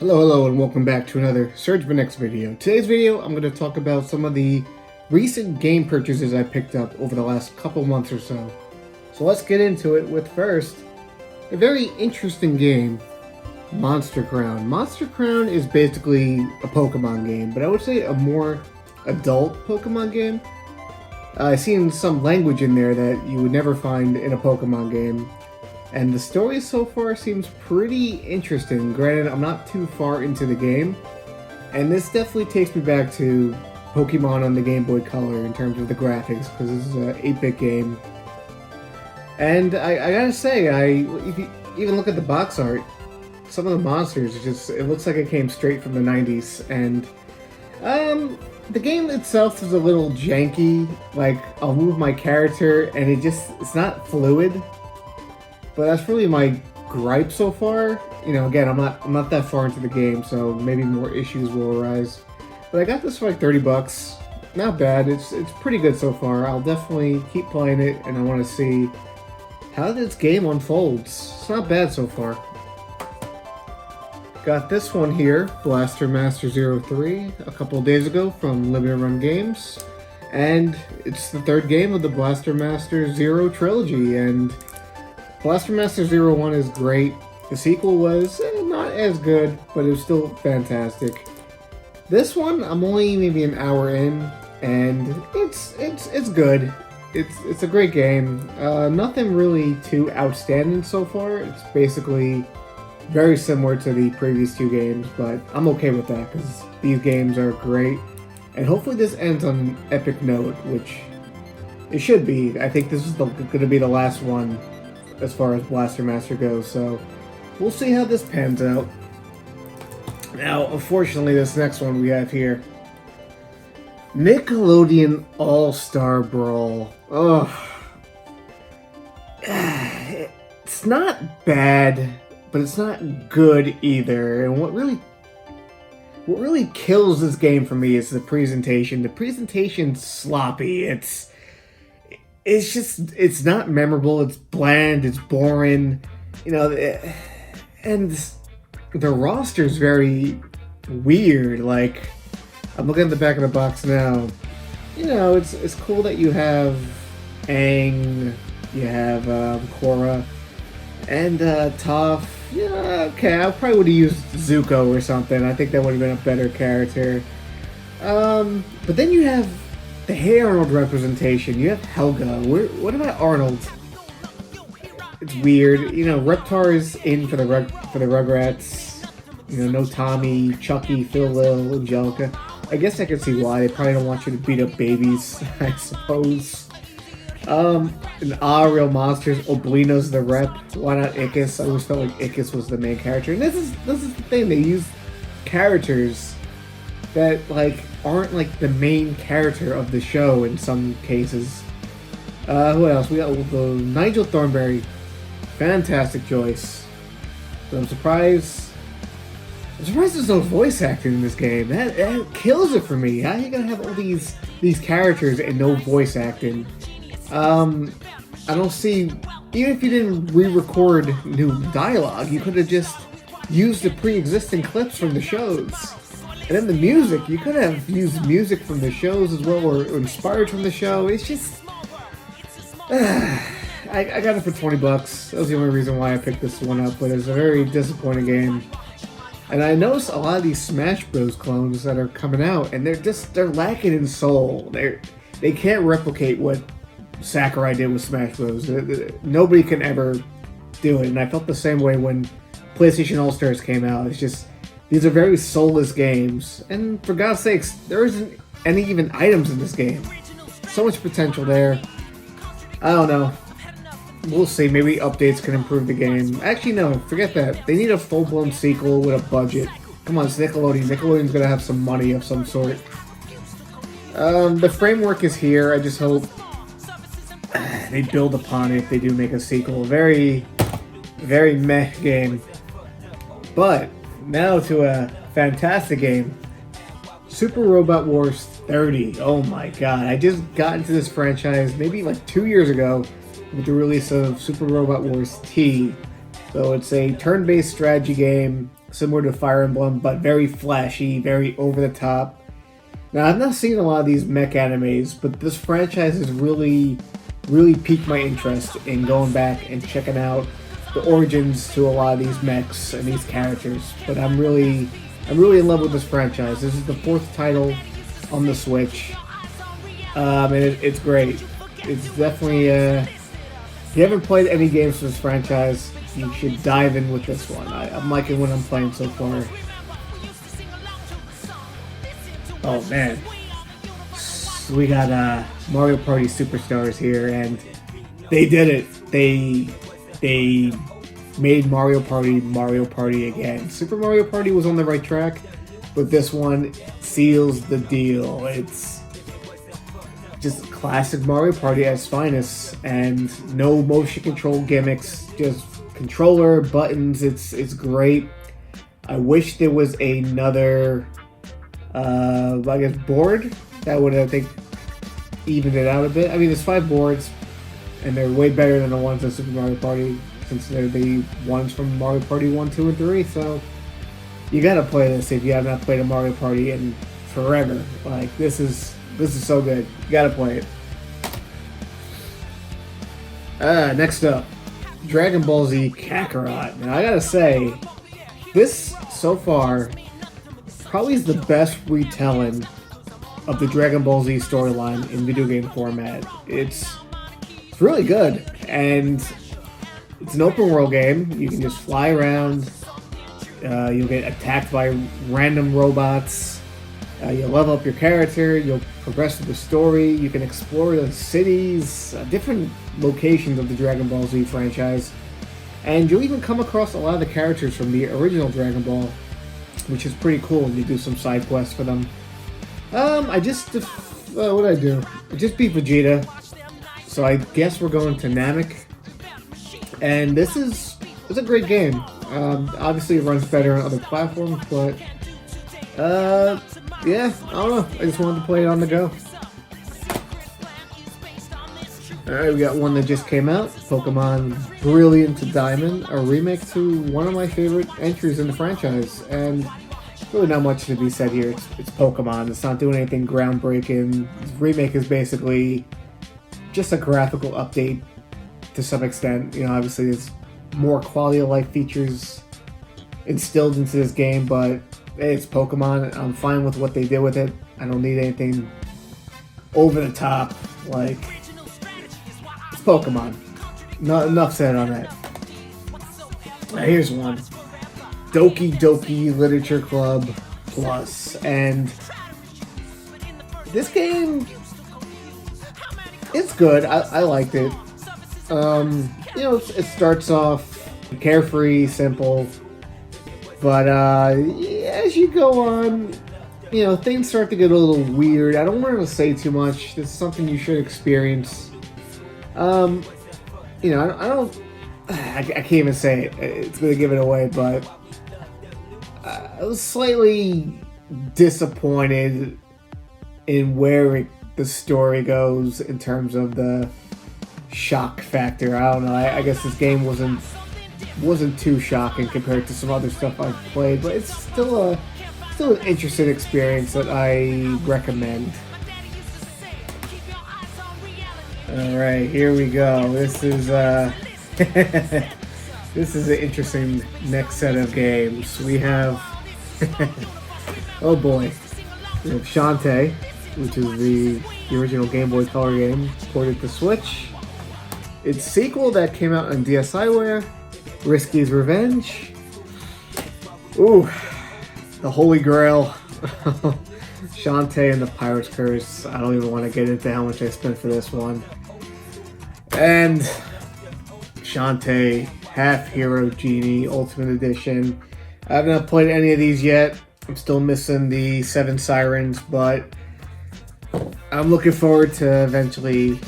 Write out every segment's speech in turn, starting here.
Hello, and welcome back to another Sergmanx video. Today's video, I'm going to talk about some of the recent game purchases I picked up over the last couple months or so. So let's get into it with first, a very interesting game, Monster Crown. Monster Crown is basically a Pokemon game, but I would say a more adult Pokemon game. I've seen some language in there that you would never find in a Pokemon game. And the story so far seems pretty interesting. Granted, I'm not too far into the game. And this definitely takes me back to Pokemon on the Game Boy Color in terms of the graphics, because this is an 8-bit game. And I gotta say, if you even look at the box art, some of the monsters, it looks like it came straight from the 90s. And the game itself is a little janky. Like, I'll move my character and it's not fluid. But that's really my gripe so far. You know, again, I'm not that far into the game, so maybe more issues will arise. But I got this for like 30 bucks. Not bad. It's pretty good so far. I'll definitely keep playing it, and I want to see how this game unfolds. It's not bad so far. Got this one here, Blaster Master 03, a couple of days ago from Limited Run Games. And it's the third game of the Blaster Master Zero trilogy, and Blaster Master 01 is great. The sequel was not as good, but it was still fantastic. This one, I'm only maybe an hour in, and it's good. It's a great game. Nothing really too outstanding so far. It's basically very similar to the previous two games, but I'm okay with that because these games are great. And hopefully this ends on an epic note, which it should be. I think this is going to be the last one as far as Blaster Master goes, so we'll see how this pans out. Now, unfortunately, this next one we have here, Nickelodeon All-Star Brawl. Ugh. It's not bad, but it's not good either. And what really kills this game for me is the presentation. The presentation's sloppy. It's not memorable, it's bland, it's boring, you know, and the roster's very weird. Like, I'm looking at the back of the box now, you know, it's cool that you have Aang, you have Korra, and Toph. Yeah, okay, I probably would have used Zuko or something. I think that would have been a better character. But then you have the Hey Arnold representation. You have Helga. What about Arnold? It's weird. You know, Reptar is in for the Rugrats. You know, no Tommy, Chucky, Phil, Lil, Angelica. I guess I can see why. They probably don't want you to beat up babies, I suppose. And Real Monsters. Oblina's the rep. Why not Ickis? I always felt like Ickis was the main character. And this is the thing. They use characters that aren't the main character of the show in some cases. Who else? We got Nigel Thornberry, fantastic choice. So I'm surprised there's no voice acting in this game. That kills it for me. How are you gonna have all these characters and no voice acting? I don't see. Even if you didn't re-record new dialogue, you could have just used the pre-existing clips from the shows. And then the music, you could have used music from the shows as well, or inspired from the show. It's just... I got it for 20 bucks. That was the only reason why I picked this one up, but it's a very disappointing game. And I noticed a lot of these Smash Bros. Clones that are coming out, and they're lacking in soul. They can't replicate what Sakurai did with Smash Bros. Nobody can ever do it, and I felt the same way when PlayStation All-Stars came out. It's just... these are very soulless games, and for God's sakes, there isn't any even items in this game. So much potential there. I don't know. We'll see. Maybe updates can improve the game. Actually, no. Forget that. They need a full-blown sequel with a budget. Come on, it's Nickelodeon. Nickelodeon's gonna have some money of some sort. The framework is here. I just hope they build upon it if they do make a sequel. Very, very meh game. But now to a fantastic game, Super Robot Wars 30. Oh my god, I just got into this franchise maybe 2 years ago with the release of Super Robot Wars T. So it's a turn-based strategy game similar to Fire Emblem, but very flashy, very over the top. Now, I've not seen a lot of these mech animes, but this franchise has really piqued my interest in going back and checking out the origins to a lot of these mechs and these characters. But I'm really in love with this franchise. This is the 4th title on the Switch, and it's great. It's definitely if you haven't played any games from this franchise, you should dive in with this one. I'm liking what I'm playing so far. Oh man, we got Mario Party Superstars here, and they did it. They made Mario Party again. Super Mario Party was on the right track, but this one seals the deal. It's just classic Mario Party at its finest, and no motion control gimmicks, just controller, buttons. It's great. I wish there was another I guess board that would, I think, even it out a bit. I mean, there's 5 boards, and they're way better than the ones in Super Mario Party, since they're the ones from Mario Party 1, 2, and 3, so you gotta play this if you have not played a Mario Party in forever. Like, this is so good. You gotta play it. Next up, Dragon Ball Z Kakarot. Now, I gotta say, this, so far, probably is the best retelling of the Dragon Ball Z storyline in video game format. It's really good, and it's an open world game. You can just fly around. You'll get attacked by random robots. You'll level up your character. You'll progress through the story. You can explore the cities, different locations of the Dragon Ball Z franchise, and you'll even come across a lot of the characters from the original Dragon Ball, which is pretty cool. You do some side quests for them. What did I do? I just beat Vegeta, so I guess we're going to Namek. And it's a great game. Obviously, it runs better on other platforms, but yeah, I don't know. I just wanted to play it on the go. Alright, we got one that just came out, Pokemon Brilliant Diamond, a remake to one of my favorite entries in the franchise, and really not much to be said here. It's Pokemon. It's not doing anything groundbreaking. This remake is basically just a graphical update to some extent. You know, obviously there's more quality of life features instilled into this game, but hey, it's Pokemon. I'm fine with what they did with it. I don't need anything over the top. Like, it's Pokemon. No, enough said on that. Now, here's one. Doki Literature Club Plus, and this game, it's good. I liked it. You know, it starts off carefree, simple, but as you go on, you know, things start to get a little weird. I don't want to say too much. This is something you should experience. You know, I can't even say it. It's going to give it away, but I was slightly disappointed in where the story goes in terms of the shock factor. I don't know. I guess this game wasn't too shocking compared to some other stuff I've played, but it's still an interesting experience that I recommend. All right, here we go. This is this is an interesting next set of games. We have oh boy, we have Shantae, which is the original Game Boy Color game ported to Switch. Its sequel that came out on DSiWare, Risky's Revenge. Ooh, the Holy Grail. Shantae and the Pirate's Curse. I don't even want to get into how much I spent for this one. And Shantae Half Hero Genie Ultimate Edition. I have not played any of these yet. I'm still missing the 7 Sirens, but I'm looking forward to eventually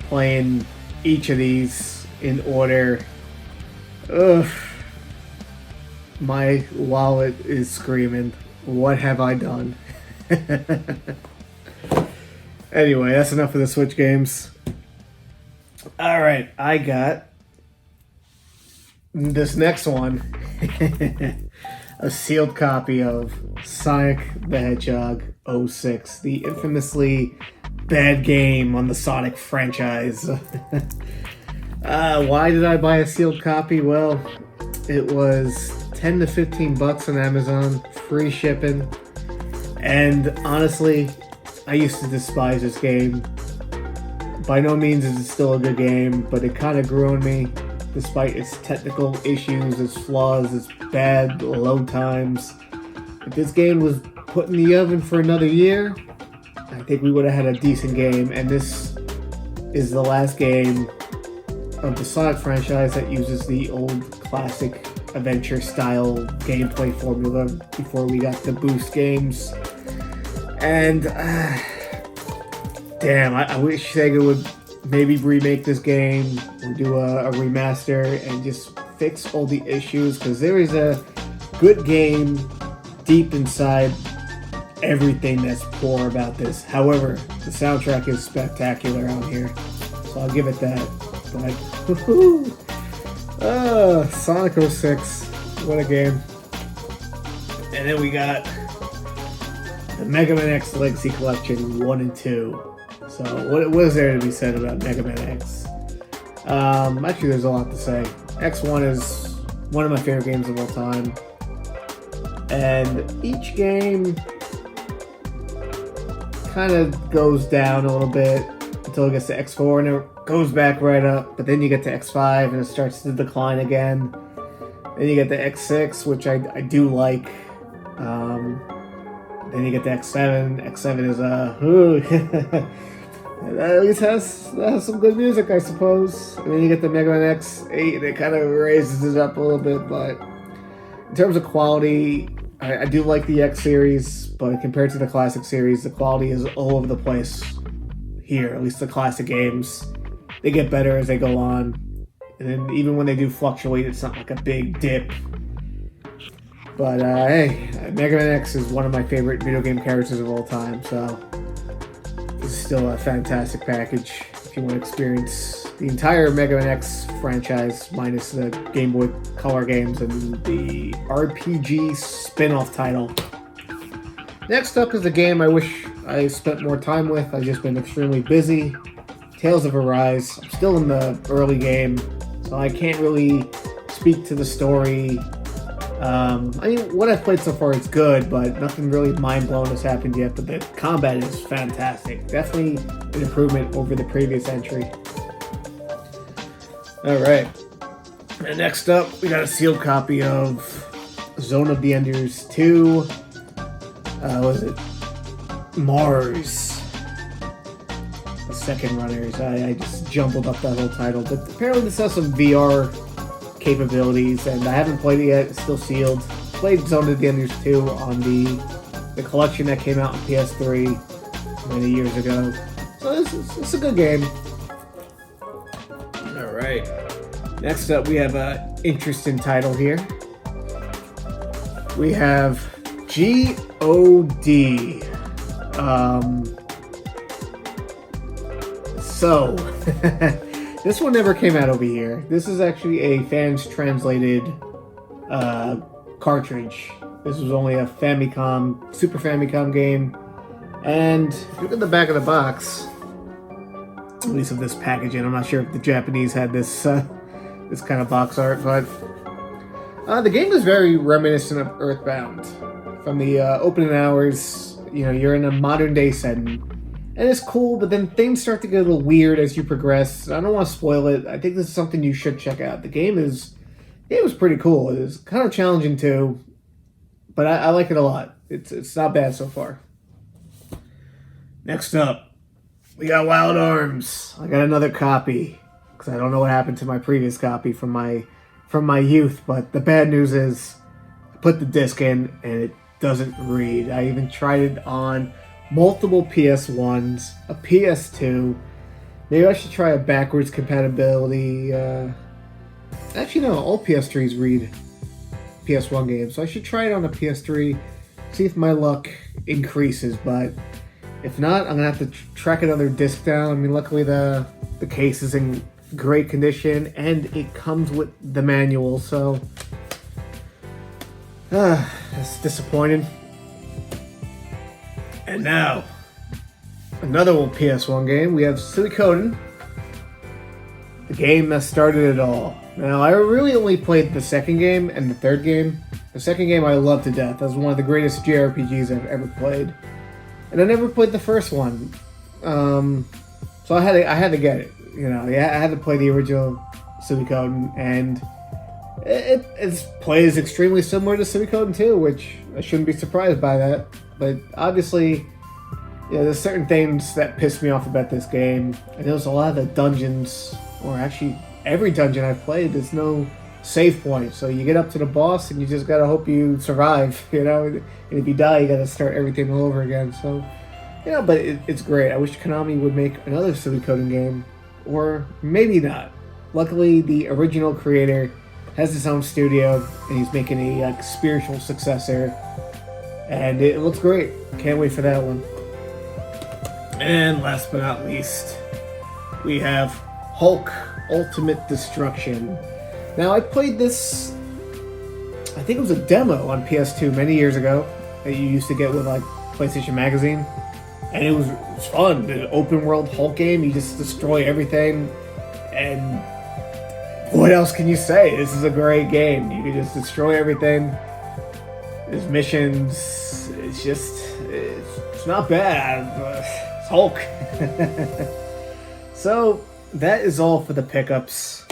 playing each of these in order. Ugh. My wallet is screaming. What have I done? Anyway, that's enough of the Switch games. Alright, I got this next one. a sealed copy of Sonic the Hedgehog 06, the infamously bad game on the Sonic franchise. Why did I buy a sealed copy? Well, it was 10 to 15 bucks on Amazon, free shipping, and honestly, I used to despise this game. By no means is it still a good game, but it kind of grew on me, despite its technical issues, its flaws, its bad load times. If this game was put in the oven for another year, I think we would have had a decent game, and this is the last game of the Sonic franchise that uses the old classic adventure-style gameplay formula before we got the boost games. And, damn, I wish Sega would maybe remake this game or do a remaster and just fix all the issues, because there is a good game deep inside everything that's poor about this. However, the soundtrack is spectacular out here, so I'll give it that. But, woohoo! Sonic 06, what a game. And then we got the Mega Man X Legacy Collection 1 and 2. So, what is there to be said about Mega Man X? Actually, there's a lot to say. X1 is one of my favorite games of all time. And each game kind of goes down a little bit until it gets to X4, and it goes back right up. But then you get to X5, and it starts to decline again. Then you get to X6, which I do like. Then you get to X7. X7 is at least has some good music, I suppose. And then you get the Mega Man X8, and it kind of raises it up a little bit. But in terms of quality, I do like the X series, but compared to the classic series, the quality is all over the place here. At least the classic games, they get better as they go on. And then even when they do fluctuate, it's not like a big dip. But hey, Mega Man X is one of my favorite video game characters of all time, so this is still a fantastic package if you want to experience the entire Mega Man X franchise minus the Game Boy Color games and the RPG spin-off title. Next up is a game I wish I spent more time with. I've just been extremely busy. Tales of Arise. I'm still in the early game, so I can't really speak to the story. I mean, what I've played so far is good, but nothing really mind-blowing has happened yet, but the combat is fantastic. Definitely an improvement over the previous entry. Alright. And next up, we got a sealed copy of Zone of the Enders 2. What was it? Mars. The Second Runners. I just jumbled up that whole title, but apparently this has some VR capabilities, and I haven't played it yet. It's still sealed. Played Zone of the Enders 2 on the collection that came out on PS3 many years ago. So it's a good game. Alright. Next up, we have an interesting title here. We have G.O.D. So, this one never came out over here. This is actually a fans translated cartridge. This was only a Famicom, Super Famicom game. And if you look at the back of the box, at least of this packaging, I'm not sure if the Japanese had this this kind of box art, but the game is very reminiscent of Earthbound. From the opening hours, you know, you're in a modern day setting. And it's cool, but then things start to get a little weird as you progress. I don't want to spoil it. I think this is something you should check out. The game is pretty cool. It's kind of challenging too, but I like it a lot. It's not bad so far. Next up, we got Wild Arms. I got another copy because I don't know what happened to my previous copy from my youth. But the bad news is, I put the disc in and it doesn't read. I even tried it on multiple PS1s, a PS2. Maybe I should try a backwards compatibility. Actually, no, all PS3s read PS1 games, so I should try it on a PS3, see if my luck increases. But if not, I'm gonna have to track another disc down. I mean, luckily the case is in great condition and it comes with the manual, so That's disappointing. And now, another old PS1 game. We have Coden, the game that started it all. Now, I really only played the second game and the third game. The second game I loved to death. That was one of the greatest JRPGs I've ever played. And I never played the first one. So I had to get it. You know, I had to play the original Coden, and it plays extremely similar to Coden 2, which I shouldn't be surprised by that. But obviously, there's certain things that piss me off about this game. And there's a lot of the dungeons, or actually every dungeon I've played, there's no save point. So you get up to the boss and you just gotta hope you survive, And if you die, you gotta start everything all over again. So, but it's great. I wish Konami would make another Coden game, or maybe not. Luckily, the original creator has his own studio, and he's making a spiritual successor, and it looks great. Can't wait for that one. And last but not least, we have Hulk Ultimate Destruction. Now, I played this, I think it was a demo on PS2 many years ago that you used to get with like PlayStation Magazine, and it was fun. The open world Hulk game, you just destroy everything, and what else can you say? This is a great game. You can just destroy everything. There's missions. It's not bad. It's Hulk. So that is all for the pickups.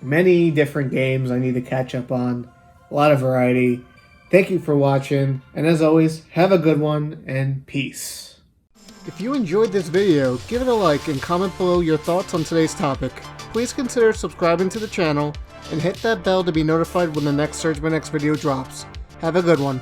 Many different games I need to catch up on. A lot of variety. Thank you for watching. And as always, have a good one and peace. If you enjoyed this video, give it a like and comment below your thoughts on today's topic. Please consider subscribing to the channel and hit that bell to be notified when the next Sergmanx video drops. Have a good one.